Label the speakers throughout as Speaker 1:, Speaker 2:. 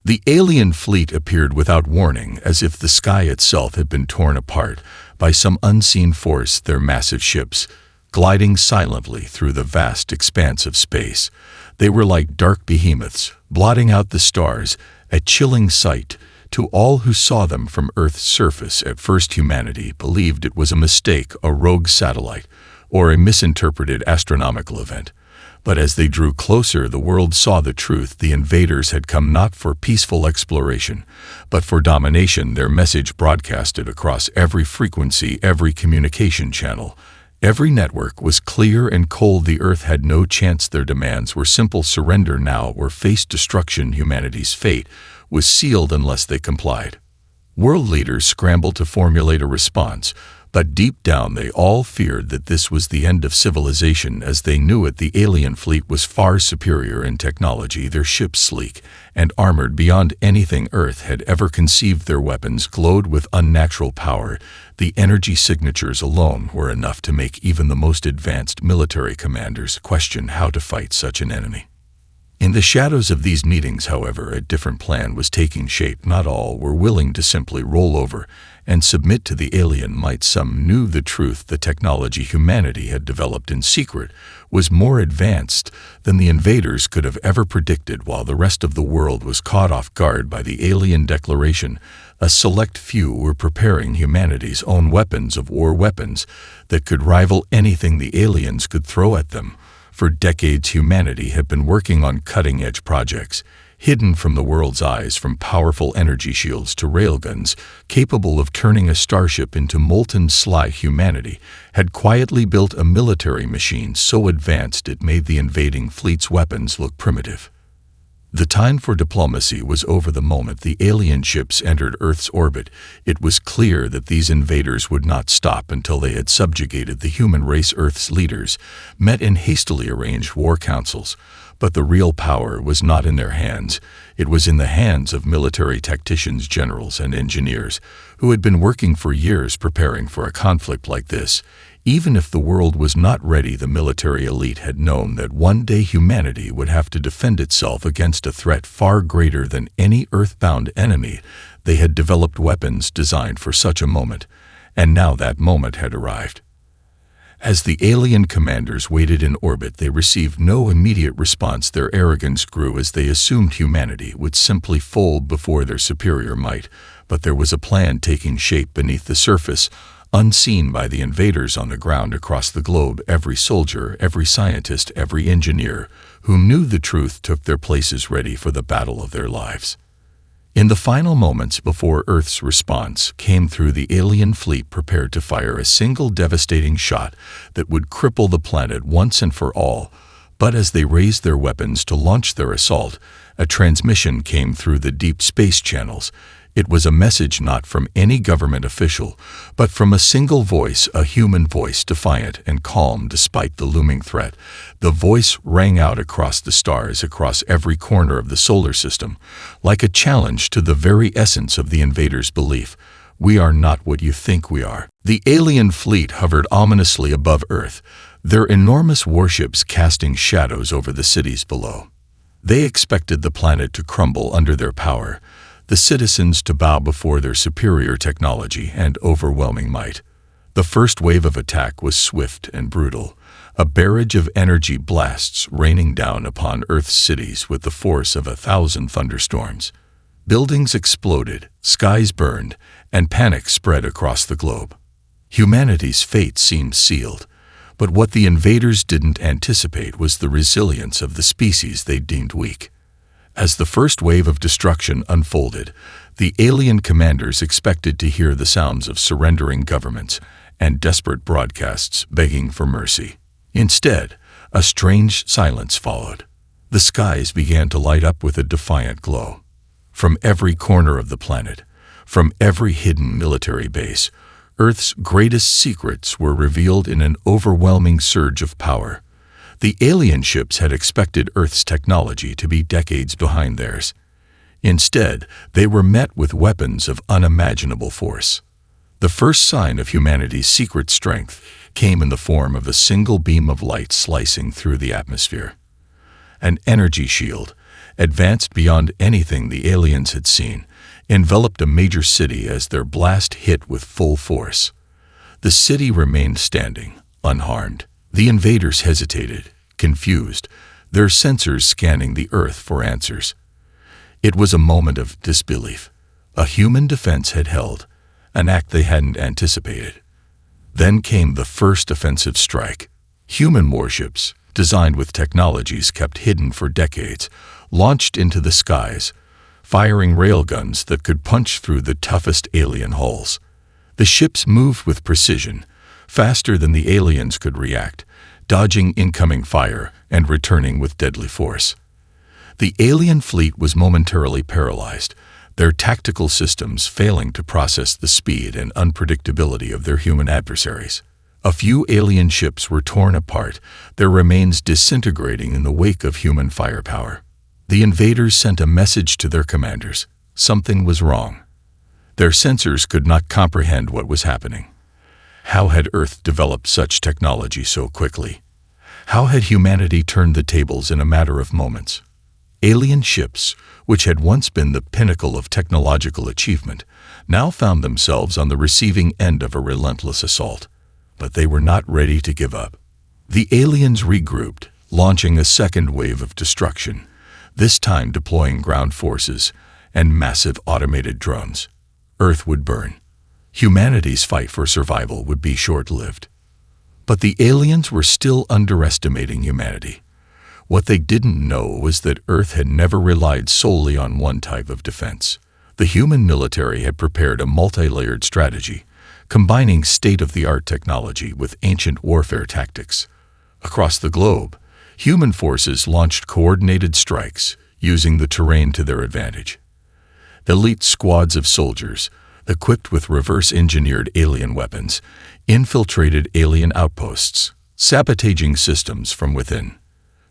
Speaker 1: The alien fleet appeared without warning, as if the sky itself had been torn apart by some unseen force. Their massive ships, gliding silently through the vast expanse of space. They were like dark behemoths, blotting out the stars, a chilling sight to all who saw them from Earth's surface. At first, humanity believed it was a mistake, a rogue satellite, or a misinterpreted astronomical event. But as they drew closer, the world saw the truth. The invaders had come not for peaceful exploration, but for domination. Their message broadcasted across every frequency, every communication channel. Every network was clear and cold. The Earth had no chance. Their demands were simple: surrender now or face destruction. Humanity's fate was sealed unless they complied. World leaders scrambled to formulate a response, but deep down they all feared that this was the end of civilization as they knew it. The alien fleet was far superior in technology, their ships sleek and armored beyond anything Earth had ever conceived. Their weapons glowed with unnatural power. The energy signatures alone were enough to make even the most advanced military commanders question how to fight such an enemy. In the shadows of these meetings, however, a different plan was taking shape. Not all were willing to simply roll over and submit to the alien might. Some knew the truth: the technology humanity had developed in secret was more advanced than the invaders could have ever predicted. While the rest of the world was caught off guard by the alien declaration, a select few were preparing humanity's own weapons of war, weapons that could rival anything the aliens could throw at them. For decades, humanity had been working on cutting-edge projects, hidden from the world's eyes, from powerful energy shields to railguns capable of turning a starship into molten slag. Humanity had quietly built a military machine so advanced it made the invading fleet's weapons look primitive. The time for diplomacy was over. The moment the alien ships entered Earth's orbit, it was clear that these invaders would not stop until they had subjugated the human race. Earth's leaders met in hastily arranged war councils, but the real power was not in their hands. It was in the hands of military tacticians, generals, and engineers who had been working for years preparing for a conflict like this. Even if the world was not ready, the military elite had known that one day humanity would have to defend itself against a threat far greater than any earthbound enemy. They had developed weapons designed for such a moment, and now that moment had arrived. As the alien commanders waited in orbit, they received no immediate response. Their arrogance grew as they assumed humanity would simply fold before their superior might. But there was a plan taking shape beneath the surface, unseen by the invaders. On the ground across the globe, every soldier, every scientist, every engineer who knew the truth took their places, ready for the battle of their lives. In the final moments before Earth's response came through, the alien fleet prepared to fire a single devastating shot that would cripple the planet once and for all. But as they raised their weapons to launch their assault, a transmission came through the deep space channels. It was a message not from any government official, but from a single voice, a human voice, defiant and calm despite the looming threat. The voice rang out across the stars, across every corner of the solar system, like a challenge to the very essence of the invaders' belief. We are not what you think we are. The alien fleet hovered ominously above Earth, their enormous warships casting shadows over the cities below. They expected the planet to crumble under their power, the citizens to bow before their superior technology and overwhelming might. The first wave of attack was swift and brutal, a barrage of energy blasts raining down upon Earth's cities with the force of 1,000 thunderstorms. Buildings exploded, skies burned, and panic spread across the globe. Humanity's fate seemed sealed, but what the invaders didn't anticipate was the resilience of the species they deemed weak. As the first wave of destruction unfolded, the alien commanders expected to hear the sounds of surrendering governments and desperate broadcasts begging for mercy. Instead, a strange silence followed. The skies began to light up with a defiant glow. From every corner of the planet, from every hidden military base, Earth's greatest secrets were revealed in an overwhelming surge of power. The alien ships had expected Earth's technology to be decades behind theirs. Instead, they were met with weapons of unimaginable force. The first sign of humanity's secret strength came in the form of a single beam of light slicing through the atmosphere. An energy shield, advanced beyond anything the aliens had seen, enveloped a major city as their blast hit with full force. The city remained standing, unharmed. The invaders hesitated, confused, their sensors scanning the Earth for answers. It was a moment of disbelief. A human defense had held, an act they hadn't anticipated. Then came the first offensive strike. Human warships, designed with technologies kept hidden for decades, launched into the skies, firing railguns that could punch through the toughest alien hulls. The ships moved with precision, faster than the aliens could react, dodging incoming fire and returning with deadly force. The alien fleet was momentarily paralyzed, their tactical systems failing to process the speed and unpredictability of their human adversaries. A few alien ships were torn apart, their remains disintegrating in the wake of human firepower. The invaders sent a message to their commanders. Something was wrong. Their sensors could not comprehend what was happening. How had Earth developed such technology so quickly? How had humanity turned the tables in a matter of moments? Alien ships, which had once been the pinnacle of technological achievement, now found themselves on the receiving end of a relentless assault. But they were not ready to give up. The aliens regrouped, launching a second wave of destruction, this time deploying ground forces and massive automated drones. Earth would burn. Humanity's fight for survival would be short-lived. But the aliens were still underestimating humanity. What they didn't know was that Earth had never relied solely on one type of defense. The human military had prepared a multi-layered strategy, combining state-of-the-art technology with ancient warfare tactics. Across the globe, human forces launched coordinated strikes, using the terrain to their advantage. Elite squads of soldiers, equipped with reverse-engineered alien weapons, infiltrated alien outposts, sabotaging systems from within.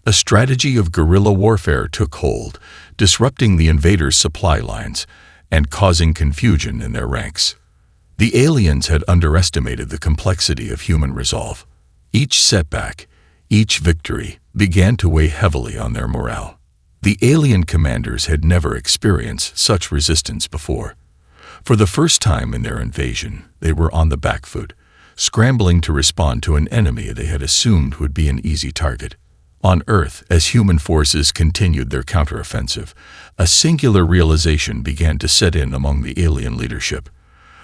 Speaker 1: A strategy of guerrilla warfare took hold, disrupting the invaders' supply lines and causing confusion in their ranks. The aliens had underestimated the complexity of human resolve. Each setback, each victory, began to weigh heavily on their morale. The alien commanders had never experienced such resistance before. For the first time in their invasion, they were on the back foot, scrambling to respond to an enemy they had assumed would be an easy target. On Earth, as human forces continued their counteroffensive, a singular realization began to set in among the alien leadership.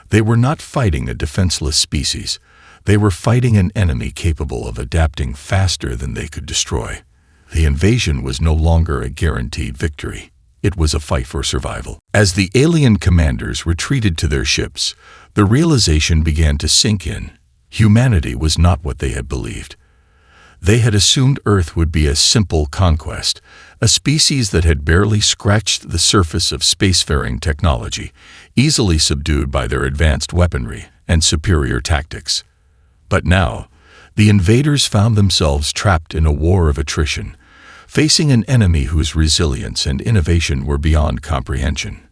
Speaker 1: They were not fighting a defenseless species. They were fighting an enemy capable of adapting faster than they could destroy. The invasion was no longer a guaranteed victory. It was a fight for survival. As the alien commanders retreated to their ships, the realization began to sink in. Humanity was not what they had believed. They had assumed Earth would be a simple conquest, a species that had barely scratched the surface of spacefaring technology, easily subdued by their advanced weaponry and superior tactics. But now, the invaders found themselves trapped in a war of attrition, facing an enemy whose resilience and innovation were beyond comprehension.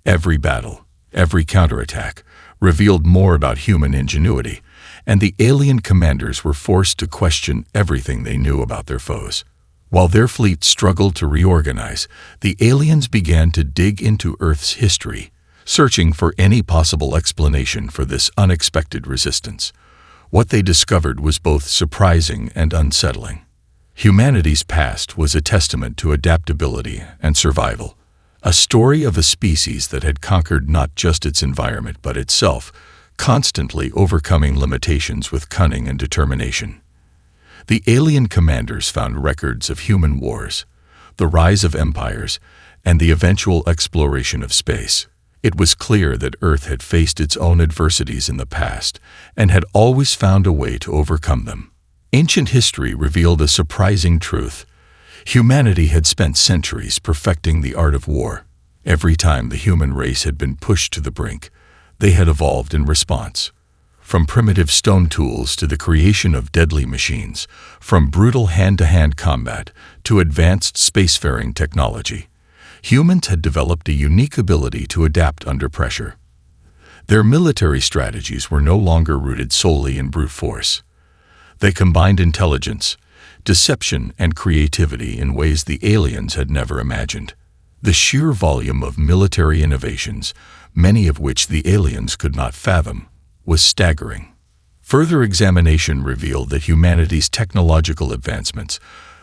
Speaker 1: Every battle, every counterattack, revealed more about human ingenuity, and the alien commanders were forced to question everything they knew about their foes. While their fleet struggled to reorganize, the aliens began to dig into Earth's history, searching for any possible explanation for this unexpected resistance. What they discovered was both surprising and unsettling. Humanity's past was a testament to adaptability and survival, a story of a species that had conquered not just its environment but itself, constantly overcoming limitations with cunning and determination. The alien commanders found records of human wars, the rise of empires, and the eventual exploration of space. It was clear that Earth had faced its own adversities in the past and had always found a way to overcome them. Ancient history revealed a surprising truth. Humanity had spent centuries perfecting the art of war. Every time the human race had been pushed to the brink, they had evolved in response. From primitive stone tools to the creation of deadly machines, from brutal hand-to-hand combat to advanced spacefaring technology, humans had developed a unique ability to adapt under pressure. Their military strategies were no longer rooted solely in brute force. They combined intelligence, deception, and creativity in ways the aliens had never imagined. The sheer volume of military innovations, many of which the aliens could not fathom, was staggering. Further examination revealed that humanity's technological advancements,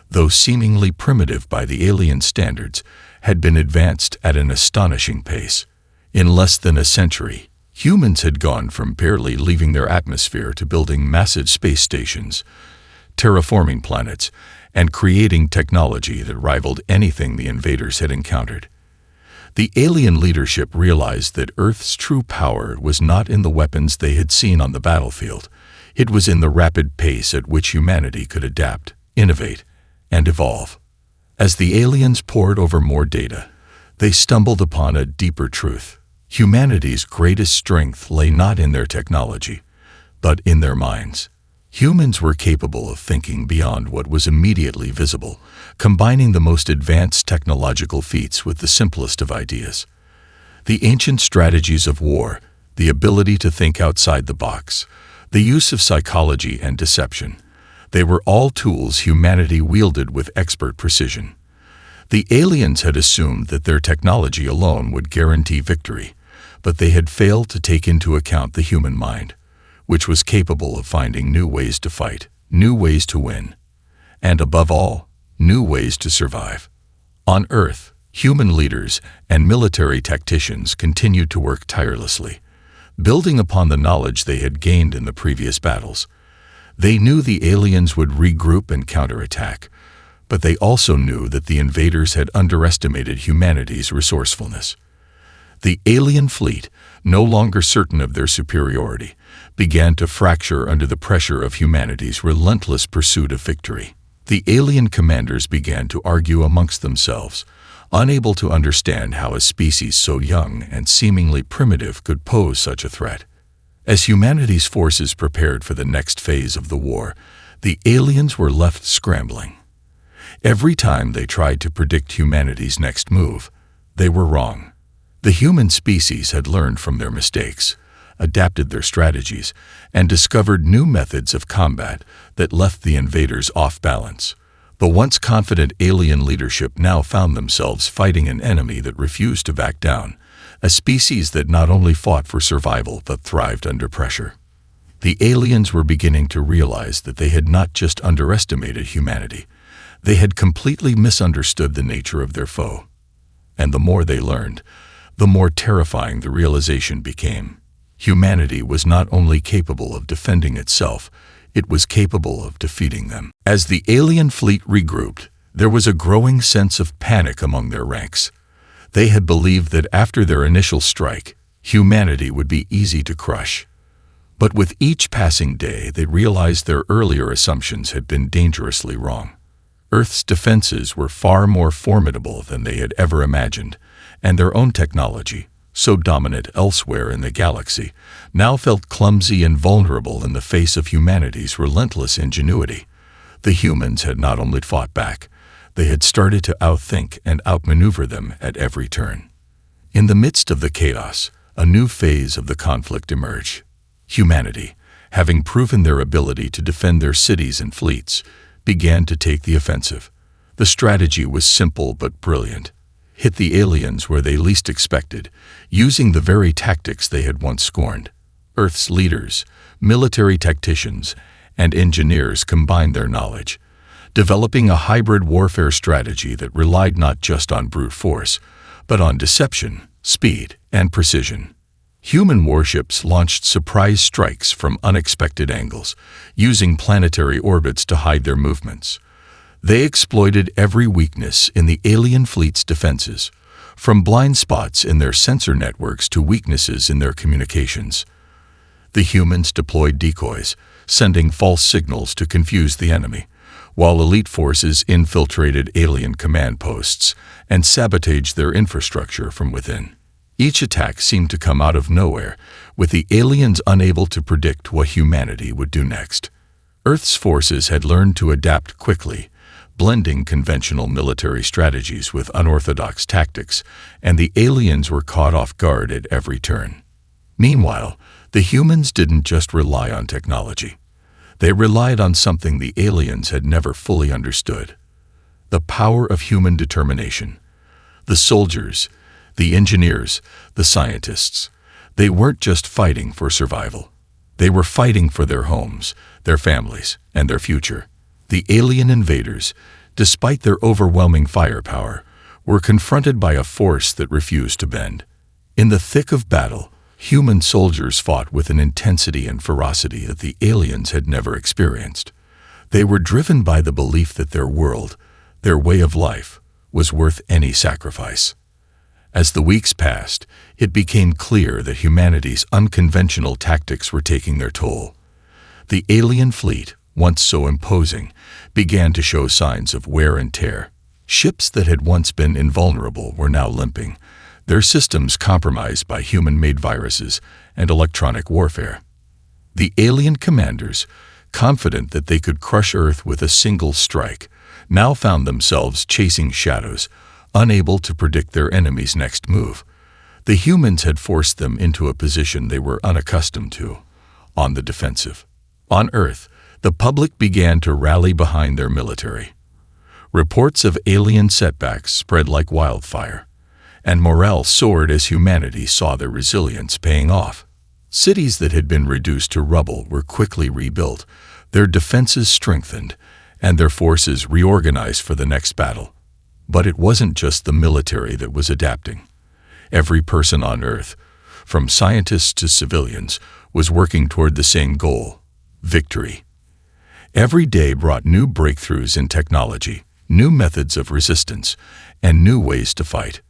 Speaker 1: though seemingly primitive by the alien standards, had been advanced at an astonishing pace. In less than a century, humans had gone from barely leaving their atmosphere to building massive space stations, terraforming planets, and creating technology that rivaled anything the invaders had encountered. The alien leadership realized that Earth's true power was not in the weapons they had seen on the battlefield. It was in the rapid pace at which humanity could adapt, innovate, and evolve. As the aliens pored over more data, they stumbled upon a deeper truth. Humanity's greatest strength lay not in their technology, but in their minds. Humans were capable of thinking beyond what was immediately visible, combining the most advanced technological feats with the simplest of ideas. The ancient strategies of war, the ability to think outside the box, the use of psychology and deception, they were all tools humanity wielded with expert precision. The aliens had assumed that their technology alone would guarantee victory, but they had failed to take into account the human mind, which was capable of finding new ways to fight, new ways to win, and above all, new ways to survive. On Earth, human leaders and military tacticians continued to work tirelessly, building upon the knowledge they had gained in the previous battles. They knew the aliens would regroup and counterattack, but they also knew that the invaders had underestimated humanity's resourcefulness. The alien fleet, no longer certain of their superiority, began to fracture under the pressure of humanity's relentless pursuit of victory. The alien commanders began to argue amongst themselves, unable to understand how a species so young and seemingly primitive could pose such a threat. As humanity's forces prepared for the next phase of the war, the aliens were left scrambling. Every time they tried to predict humanity's next move, they were wrong. The human species had learned from their mistakes, adapted their strategies, and discovered new methods of combat that left the invaders off balance. The once confident alien leadership now found themselves fighting an enemy that refused to back down, a species that not only fought for survival but thrived under pressure. The aliens were beginning to realize that they had not just underestimated humanity, they had completely misunderstood the nature of their foe. And the more they learned, the more terrifying the realization became. Humanity was not only capable of defending itself, it was capable of defeating them. As the alien fleet regrouped, there was a growing sense of panic among their ranks. They had believed that after their initial strike, humanity would be easy to crush. But with each passing day, they realized their earlier assumptions had been dangerously wrong. Earth's defenses were far more formidable than they had ever imagined, and their own technology, so dominant elsewhere in the galaxy, now felt clumsy and vulnerable in the face of humanity's relentless ingenuity. The humans had not only fought back, they had started to outthink and outmaneuver them at every turn. In the midst of the chaos, a new phase of the conflict emerged. Humanity, having proven their ability to defend their cities and fleets, began to take the offensive. The strategy was simple but brilliant. Hit the aliens where they least expected, using the very tactics they had once scorned. Earth's leaders, military tacticians, and engineers combined their knowledge, developing a hybrid warfare strategy that relied not just on brute force, but on deception, speed, and precision. Human warships launched surprise strikes from unexpected angles, using planetary orbits to hide their movements. They exploited every weakness in the alien fleet's defenses, from blind spots in their sensor networks to weaknesses in their communications. The humans deployed decoys, sending false signals to confuse the enemy, while elite forces infiltrated alien command posts and sabotaged their infrastructure from within. Each attack seemed to come out of nowhere, with the aliens unable to predict what humanity would do next. Earth's forces had learned to adapt quickly, blending conventional military strategies with unorthodox tactics, and the aliens were caught off guard at every turn. Meanwhile, the humans didn't just rely on technology. They relied on something the aliens had never fully understood: the power of human determination. The soldiers, the engineers, the scientists, they weren't just fighting for survival. They were fighting for their homes, their families, and their future. The alien invaders, despite their overwhelming firepower, were confronted by a force that refused to bend. In the thick of battle, human soldiers fought with an intensity and ferocity that the aliens had never experienced. They were driven by the belief that their world, their way of life, was worth any sacrifice. As the weeks passed, it became clear that humanity's unconventional tactics were taking their toll. The alien fleet, once so imposing, began to show signs of wear and tear. Ships that had once been invulnerable were now limping, their systems compromised by human-made viruses and electronic warfare. The alien commanders, confident that they could crush Earth with a single strike, now found themselves chasing shadows, unable to predict their enemy's next move. The humans had forced them into a position they were unaccustomed to, on the defensive. On Earth, the public began to rally behind their military. Reports of alien setbacks spread like wildfire, and morale soared as humanity saw their resilience paying off. Cities that had been reduced to rubble were quickly rebuilt, their defenses strengthened, and their forces reorganized for the next battle. But it wasn't just the military that was adapting. Every person on Earth, from scientists to civilians, was working toward the same goal: victory. Every day brought new breakthroughs in technology, new methods of resistance, and new ways to fight.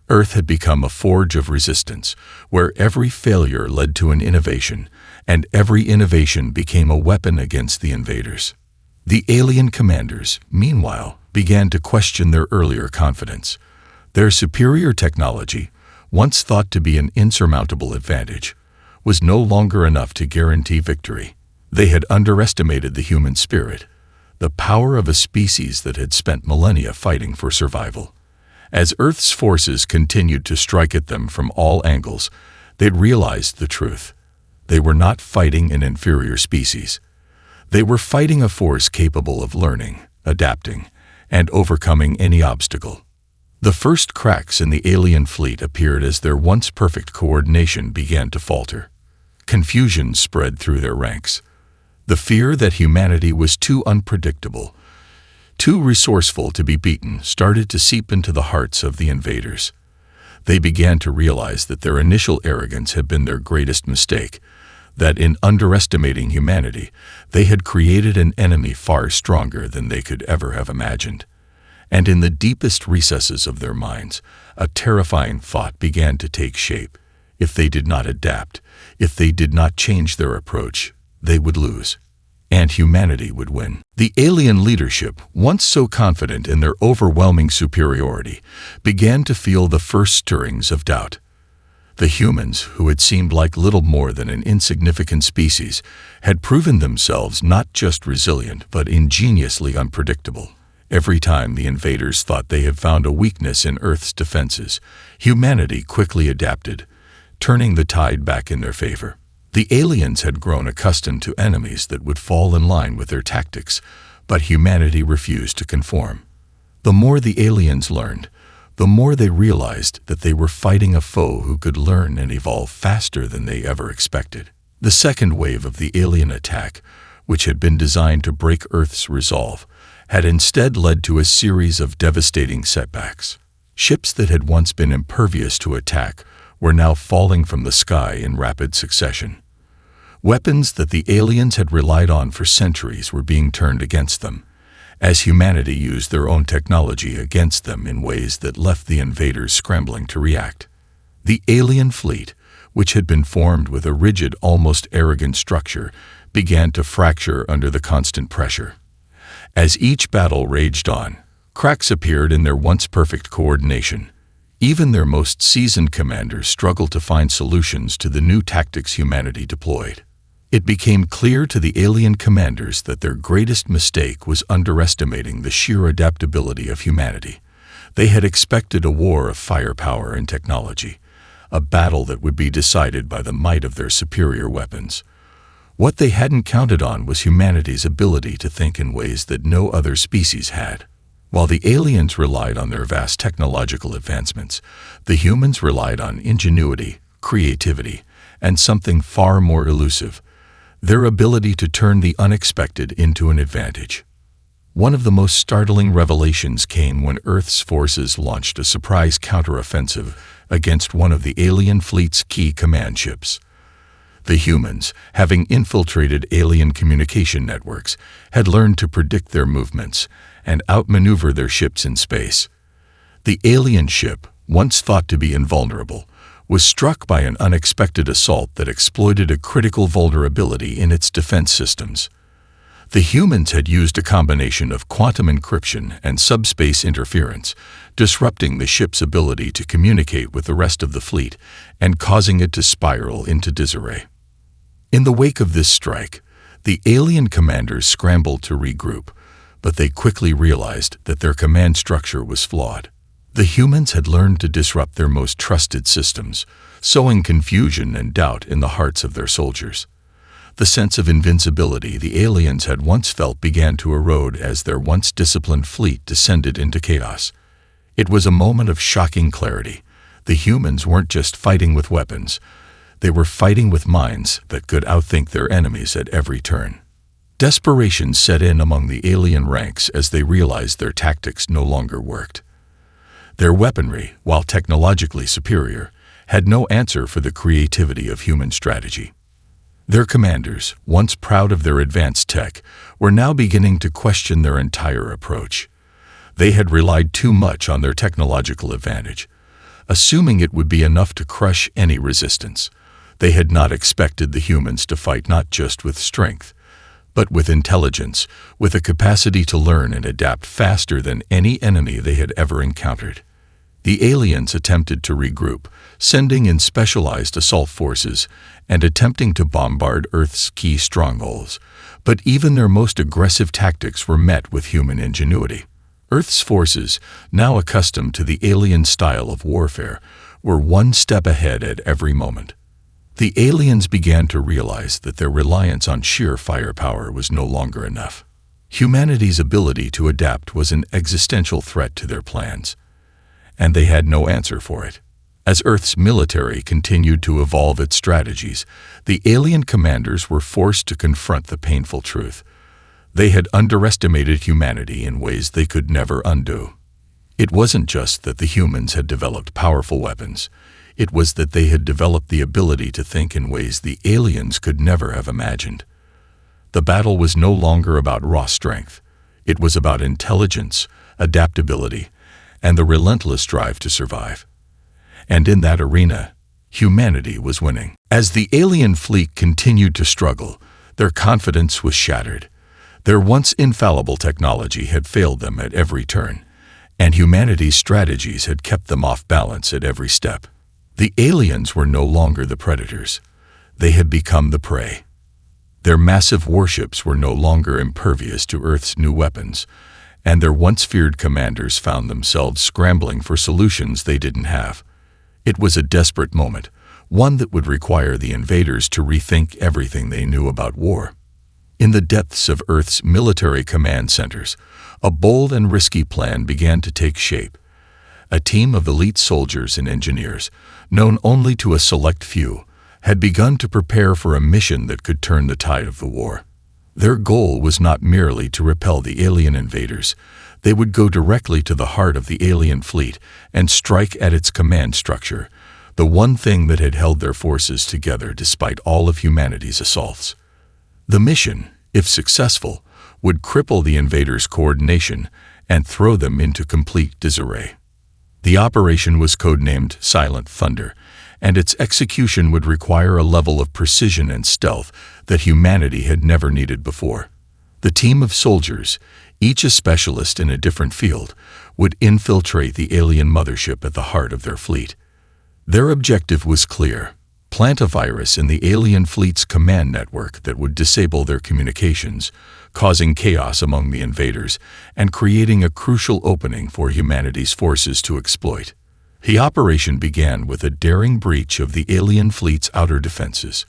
Speaker 1: Earth had become a forge of resistance, where every failure led to an innovation, and every innovation became a weapon against the invaders. The alien commanders, meanwhile, began to question their earlier confidence. Their superior technology, once thought to be an insurmountable advantage, was no longer enough to guarantee victory. They had underestimated the human spirit, the power of a species that had spent millennia fighting for survival. As Earth's forces continued to strike at them from all angles, they'd realized the truth. They were not fighting an inferior species. They were fighting a force capable of learning, adapting, and overcoming any obstacle. The first cracks in the alien fleet appeared as their once perfect coordination began to falter. Confusion spread through their ranks. The fear that humanity was too unpredictable, too resourceful to be beaten, started to seep into the hearts of the invaders. They began to realize that their initial arrogance had been their greatest mistake, that in underestimating humanity, they had created an enemy far stronger than they could ever have imagined. And in the deepest recesses of their minds, a terrifying thought began to take shape. If they did not adapt, if they did not change their approach, they would lose, and humanity would win. The alien leadership, once so confident in their overwhelming superiority, began to feel the first stirrings of doubt. The humans, who had seemed like little more than an insignificant species, had proven themselves not just resilient but ingeniously unpredictable. Every time the invaders thought they had found a weakness in Earth's defenses, humanity quickly adapted, turning the tide back in their favor. The aliens had grown accustomed to enemies that would fall in line with their tactics, but humanity refused to conform. The more the aliens learned, the more they realized that they were fighting a foe who could learn and evolve faster than they ever expected. The second wave of the alien attack, which had been designed to break Earth's resolve, had instead led to a series of devastating setbacks. Ships that had once been impervious to attack were now falling from the sky in rapid succession. Weapons that the aliens had relied on for centuries were being turned against them, as humanity used their own technology against them in ways that left the invaders scrambling to react. The alien fleet, which had been formed with a rigid, almost arrogant structure, began to fracture under the constant pressure. As each battle raged on, cracks appeared in their once perfect coordination. Even their most seasoned commanders struggled to find solutions to the new tactics humanity deployed. It became clear to the alien commanders that their greatest mistake was underestimating the sheer adaptability of humanity. They had expected a war of firepower and technology, a battle that would be decided by the might of their superior weapons. What they hadn't counted on was humanity's ability to think in ways that no other species had. While the aliens relied on their vast technological advancements, the humans relied on ingenuity, creativity, and something far more elusive: their ability to turn the unexpected into an advantage. One of the most startling revelations came when Earth's forces launched a surprise counteroffensive against one of the alien fleet's key command ships. The humans, having infiltrated alien communication networks, had learned to predict their movements and outmaneuver their ships in space. The alien ship, once thought to be invulnerable, was struck by an unexpected assault that exploited a critical vulnerability in its defense systems. The humans had used a combination of quantum encryption and subspace interference, disrupting the ship's ability to communicate with the rest of the fleet and causing it to spiral into disarray. In the wake of this strike, the alien commanders scrambled to regroup, but they quickly realized that their command structure was flawed. The humans had learned to disrupt their most trusted systems, sowing confusion and doubt in the hearts of their soldiers. The sense of invincibility the aliens had once felt began to erode as their once disciplined fleet descended into chaos. It was a moment of shocking clarity. The humans weren't just fighting with weapons. They were fighting with minds that could outthink their enemies at every turn. Desperation set in among the alien ranks as they realized their tactics no longer worked. Their weaponry, while technologically superior, had no answer for the creativity of human strategy. Their commanders, once proud of their advanced tech, were now beginning to question their entire approach. They had relied too much on their technological advantage, assuming it would be enough to crush any resistance. They had not expected the humans to fight not just with strength, but with intelligence, with a capacity to learn and adapt faster than any enemy they had ever encountered. The aliens attempted to regroup, sending in specialized assault forces and attempting to bombard Earth's key strongholds, but even their most aggressive tactics were met with human ingenuity. Earth's forces, now accustomed to the alien style of warfare, were one step ahead at every moment. The aliens began to realize that their reliance on sheer firepower was no longer enough. Humanity's ability to adapt was an existential threat to their plans, and they had no answer for it. As Earth's military continued to evolve its strategies, the alien commanders were forced to confront the painful truth. They had underestimated humanity in ways they could never undo. It wasn't just that the humans had developed powerful weapons. It was that they had developed the ability to think in ways the aliens could never have imagined. The battle was no longer about raw strength. It was about intelligence, adaptability, and the relentless drive to survive. And in that arena, humanity was winning. As the alien fleet continued to struggle, their confidence was shattered. Their once infallible technology had failed them at every turn, and humanity's strategies had kept them off balance at every step. The aliens were no longer the predators. They had become the prey. Their massive warships were no longer impervious to Earth's new weapons, and their once feared commanders found themselves scrambling for solutions they didn't have. It was a desperate moment, one that would require the invaders to rethink everything they knew about war. In the depths of Earth's military command centers, a bold and risky plan began to take shape. A team of elite soldiers and engineers, known only to a select few, had begun to prepare for a mission that could turn the tide of the war. Their goal was not merely to repel the alien invaders. They would go directly to the heart of the alien fleet and strike at its command structure, the one thing that had held their forces together despite all of humanity's assaults. The mission, if successful, would cripple the invaders' coordination and throw them into complete disarray. The operation was codenamed Silent Thunder, and its execution would require a level of precision and stealth that humanity had never needed before. The team of soldiers, each a specialist in a different field, would infiltrate the alien mothership at the heart of their fleet. Their objective was clear: plant a virus in the alien fleet's command network that would disable their communications, causing chaos among the invaders and creating a crucial opening for humanity's forces to exploit. The operation began with a daring breach of the alien fleet's outer defenses.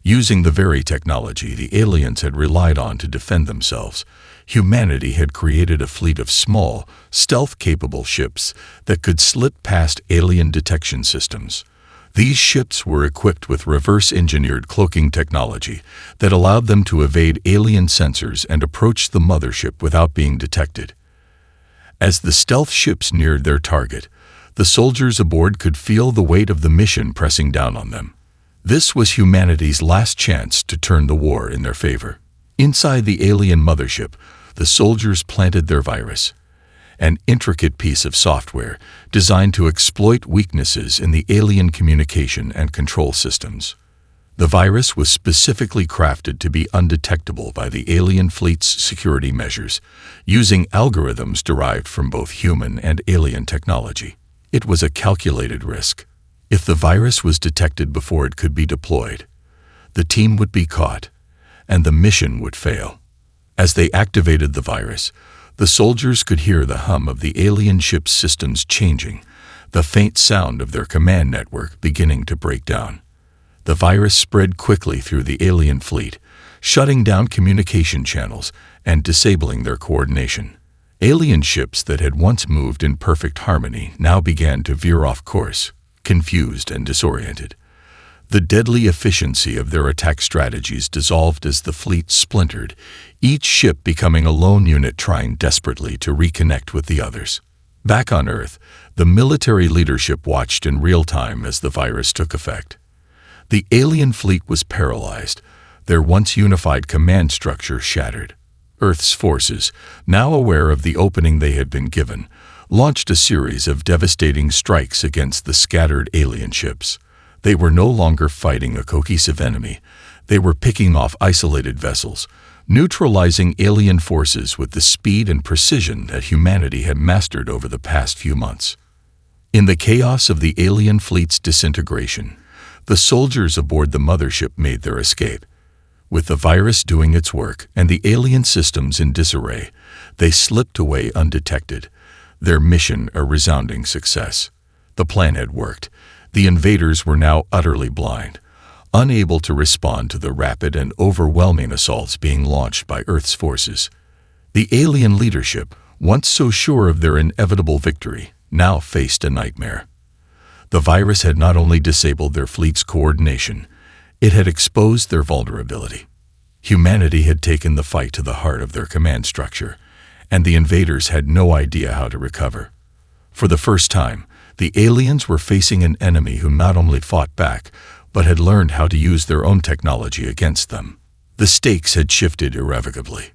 Speaker 1: Using the very technology the aliens had relied on to defend themselves, humanity had created a fleet of small, stealth-capable ships that could slip past alien detection systems. These ships were equipped with reverse-engineered cloaking technology that allowed them to evade alien sensors and approach the mothership without being detected. As the stealth ships neared their target, the soldiers aboard could feel the weight of the mission pressing down on them. This was humanity's last chance to turn the war in their favor. Inside the alien mothership, the soldiers planted their virus, an intricate piece of software designed to exploit weaknesses in the alien communication and control systems. The virus was specifically crafted to be undetectable by the alien fleet's security measures, using algorithms derived from both human and alien technology. It was a calculated risk. If the virus was detected before it could be deployed, the team would be caught, and the mission would fail. As they activated the virus, the soldiers could hear the hum of the alien ship's systems changing, the faint sound of their command network beginning to break down. The virus spread quickly through the alien fleet, shutting down communication channels and disabling their coordination. Alien ships that had once moved in perfect harmony now began to veer off course, confused and disoriented. The deadly efficiency of their attack strategies dissolved as the fleet splintered, each ship becoming a lone unit trying desperately to reconnect with the others. Back on Earth, the military leadership watched in real time as the virus took effect. The alien fleet was paralyzed, their once unified command structure shattered. Earth's forces, now aware of the opening they had been given, launched a series of devastating strikes against the scattered alien ships. They were no longer fighting a cohesive enemy. They were picking off isolated vessels, neutralizing alien forces with the speed and precision that humanity had mastered over the past few months. In the chaos of the alien fleet's disintegration, the soldiers aboard the mothership made their escape. With the virus doing its work and the alien systems in disarray, they slipped away undetected, their mission a resounding success. The plan had worked. The invaders were now utterly blind, unable to respond to the rapid and overwhelming assaults being launched by Earth's forces. The alien leadership, once so sure of their inevitable victory, now faced a nightmare. The virus had not only disabled their fleet's coordination, it had exposed their vulnerability. Humanity had taken the fight to the heart of their command structure, and the invaders had no idea how to recover. For the first time, the aliens were facing an enemy who not only fought back, but had learned how to use their own technology against them. The stakes had shifted irrevocably.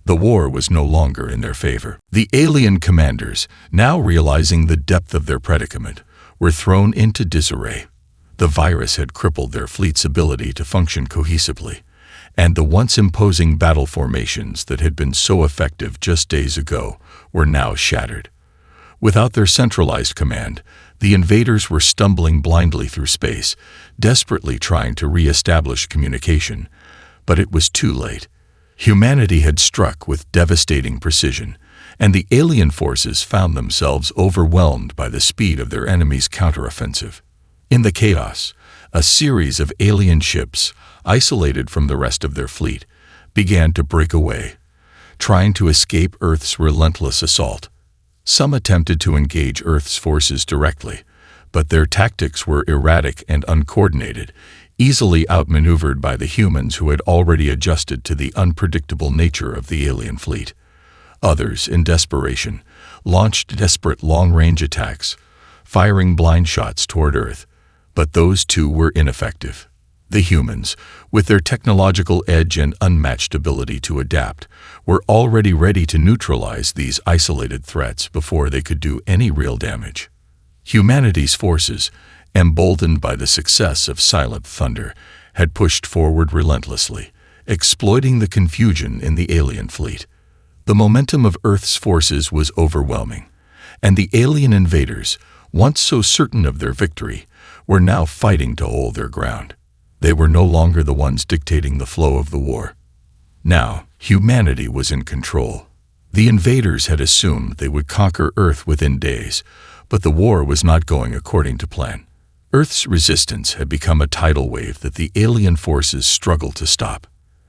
Speaker 1: The war was no longer in their favor. The alien commanders, now realizing the depth of their predicament, were thrown into disarray. The virus had crippled their fleet's ability to function cohesively, and the once imposing battle formations that had been so effective just days ago were now shattered. Without their centralized command, the invaders were stumbling blindly through space, desperately trying to re-establish communication. But it was too late. Humanity had struck with devastating precision, and the alien forces found themselves overwhelmed by the speed of their enemy's counteroffensive. In the chaos, a series of alien ships, isolated from the rest of their fleet, began to break away, trying to escape Earth's relentless assault. Some attempted to engage Earth's forces directly, but their tactics were erratic and uncoordinated, easily outmaneuvered by the humans who had already adjusted to the unpredictable nature of the alien fleet. Others, in desperation, launched desperate long-range attacks, firing blind shots toward Earth, but those too were ineffective. The humans, with their technological edge and unmatched ability to adapt, were already ready to neutralize these isolated threats before they could do any real damage. Humanity's forces, emboldened by the success of Silent Thunder, had pushed forward relentlessly, exploiting the confusion in the alien fleet. The momentum of Earth's forces was overwhelming, and the alien invaders, once so certain of their victory, were now fighting to hold their ground. They were no longer the ones dictating the flow of the war. Now, humanity was in control. The invaders had assumed they would conquer Earth within days, but the war was not going according to plan. Earth's resistance had become a tidal wave that the alien forces struggled to stop.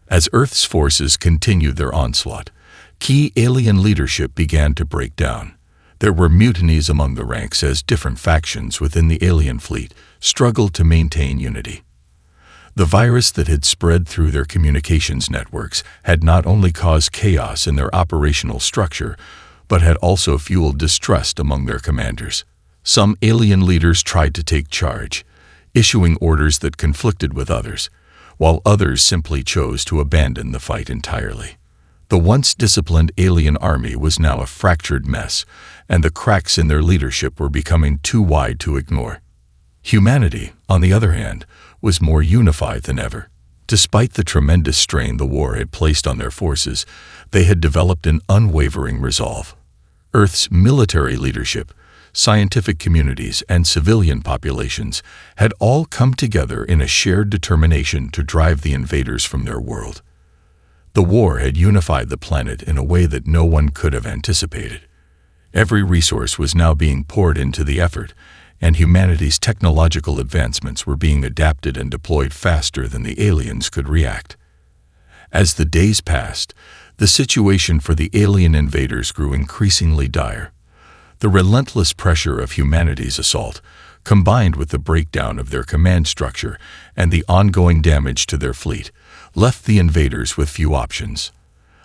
Speaker 1: As Earth's forces continued their onslaught, key alien leadership began to break down. There were mutinies among the ranks as different factions within the alien fleet struggled to maintain unity. The virus that had spread through their communications networks had not only caused chaos in their operational structure, but had also fueled distrust among their commanders. Some alien leaders tried to take charge, issuing orders that conflicted with others, while others simply chose to abandon the fight entirely. The once disciplined alien army was now a fractured mess, and the cracks in their leadership were becoming too wide to ignore. Humanity, on the other hand, was more unified than ever. Despite the tremendous strain the war had placed on their forces, they had developed an unwavering resolve. Earth's military leadership, scientific communities, and civilian populations had all come together in a shared determination to drive the invaders from their world. The war had unified the planet in a way that no one could have anticipated. Every resource was now being poured into the effort, and humanity's technological advancements were being adapted and deployed faster than the aliens could react. As the days passed, the situation for the alien invaders grew increasingly dire. The relentless pressure of humanity's assault, combined with the breakdown of their command structure and the ongoing damage to their fleet, left the invaders with few options.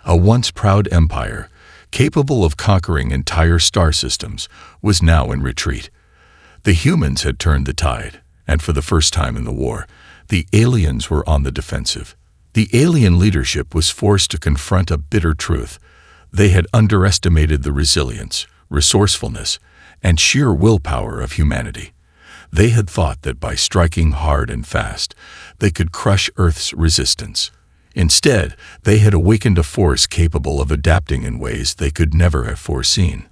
Speaker 1: A once proud empire, capable of conquering entire star systems, was now in retreat. The humans had turned the tide, and for the first time in the war, the aliens were on the defensive. The alien leadership was forced to confront a bitter truth. They had underestimated the resilience, resourcefulness, and sheer willpower of humanity. They had thought that by striking hard and fast, they could crush Earth's resistance. Instead, they had awakened a force capable of adapting in ways they could never have foreseen.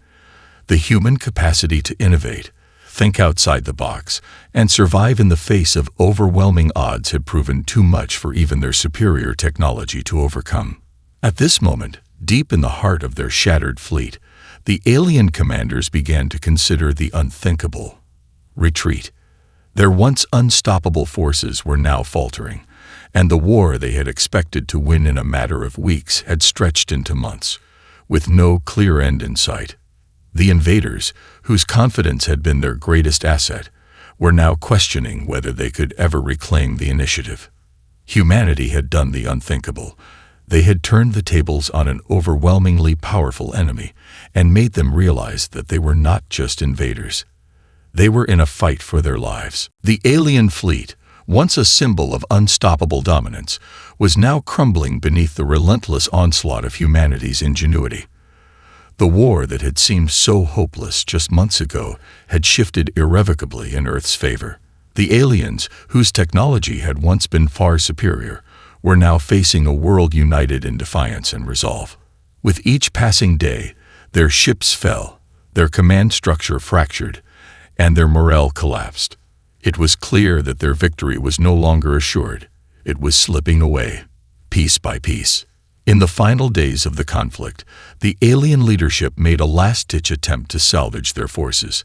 Speaker 1: The human capacity to innovate, think outside the box, and survive in the face of overwhelming odds had proven too much for even their superior technology to overcome. At this moment, deep in the heart of their shattered fleet, the alien commanders began to consider the unthinkable: retreat. Their once unstoppable forces were now faltering, and the war they had expected to win in a matter of weeks had stretched into months, with no clear end in sight. The invaders, whose confidence had been their greatest asset, were now questioning whether they could ever reclaim the initiative. Humanity had done the unthinkable. They had turned the tables on an overwhelmingly powerful enemy and made them realize that they were not just invaders. They were in a fight for their lives. The alien fleet, once a symbol of unstoppable dominance, was now crumbling beneath the relentless onslaught of humanity's ingenuity. The war that had seemed so hopeless just months ago had shifted irrevocably in Earth's favor. The aliens, whose technology had once been far superior, were now facing a world united in defiance and resolve. With each passing day, their ships fell, their command structure fractured, and their morale collapsed. It was clear that their victory was no longer assured. It was slipping away, piece by piece. In the final days of the conflict, the alien leadership made a last-ditch attempt to salvage their forces.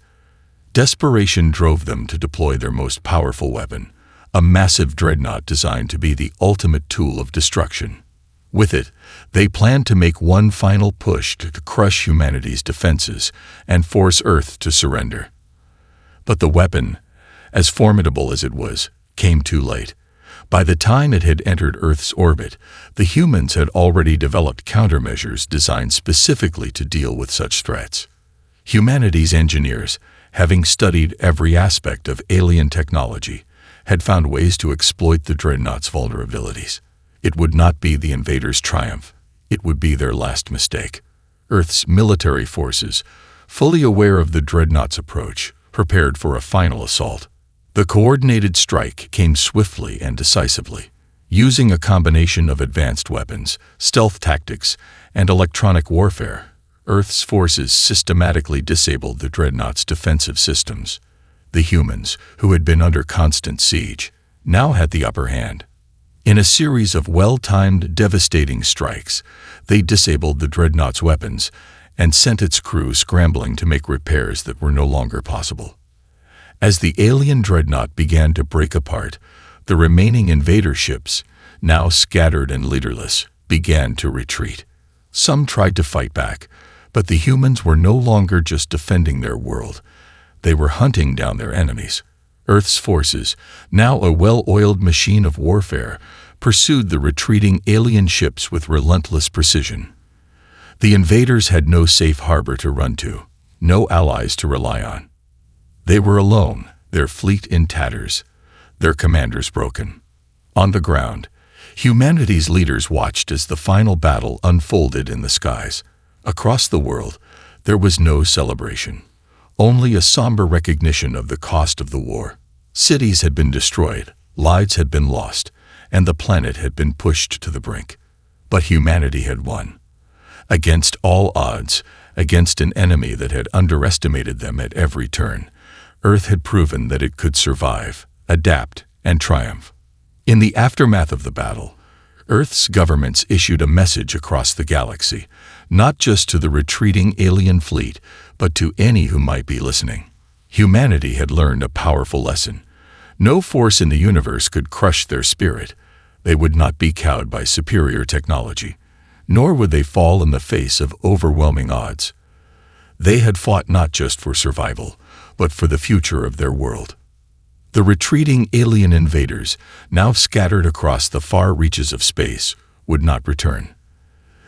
Speaker 1: Desperation drove them to deploy their most powerful weapon, a massive dreadnought designed to be the ultimate tool of destruction. With it, they planned to make one final push to crush humanity's defenses and force Earth to surrender. But the weapon, as formidable as it was, came too late. By the time it had entered Earth's orbit, the humans had already developed countermeasures designed specifically to deal with such threats. Humanity's engineers, having studied every aspect of alien technology, had found ways to exploit the dreadnought's vulnerabilities. It would not be the invaders' triumph. It would be their last mistake. Earth's military forces, fully aware of the dreadnought's approach, prepared for a final assault. The coordinated strike came swiftly and decisively. Using a combination of advanced weapons, stealth tactics, and electronic warfare, Earth's forces systematically disabled the dreadnought's defensive systems. The humans, who had been under constant siege, now had the upper hand. In a series of well-timed, devastating strikes, they disabled the dreadnought's weapons and sent its crew scrambling to make repairs that were no longer possible. As the alien dreadnought began to break apart, the remaining invader ships, now scattered and leaderless, began to retreat. Some tried to fight back, but the humans were no longer just defending their world. They were hunting down their enemies. Earth's forces, now a well-oiled machine of warfare, pursued the retreating alien ships with relentless precision. The invaders had no safe harbor to run to, no allies to rely on. They were alone, their fleet in tatters, their commanders broken. On the ground, humanity's leaders watched as the final battle unfolded in the skies. Across the world, there was no celebration, only a somber recognition of the cost of the war. Cities had been destroyed, lives had been lost, and the planet had been pushed to the brink. But humanity had won. Against all odds, against an enemy that had underestimated them at every turn, Earth had proven that it could survive, adapt, and triumph. In the aftermath of the battle, Earth's governments issued a message across the galaxy, not just to the retreating alien fleet, but to any who might be listening. Humanity had learned a powerful lesson. No force in the universe could crush their spirit. They would not be cowed by superior technology, nor would they fall in the face of overwhelming odds. They had fought not just for survival, but for the future of their world. The retreating alien invaders, now scattered across the far reaches of space, would not return.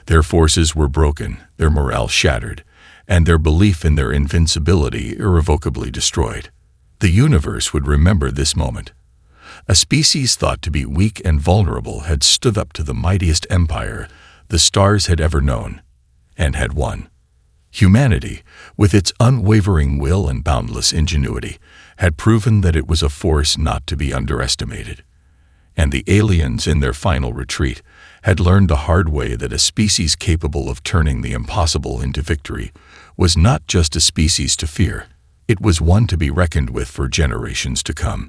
Speaker 1: Their forces were broken, their morale shattered, and their belief in their invincibility irrevocably destroyed. The universe would remember this moment. A species thought to be weak and vulnerable had stood up to the mightiest empire the stars had ever known, and had won. Humanity, with its unwavering will and boundless ingenuity, had proven that it was a force not to be underestimated. And the aliens, in their final retreat, had learned the hard way that a species capable of turning the impossible into victory was not just a species to fear. It was one to be reckoned with for generations to come.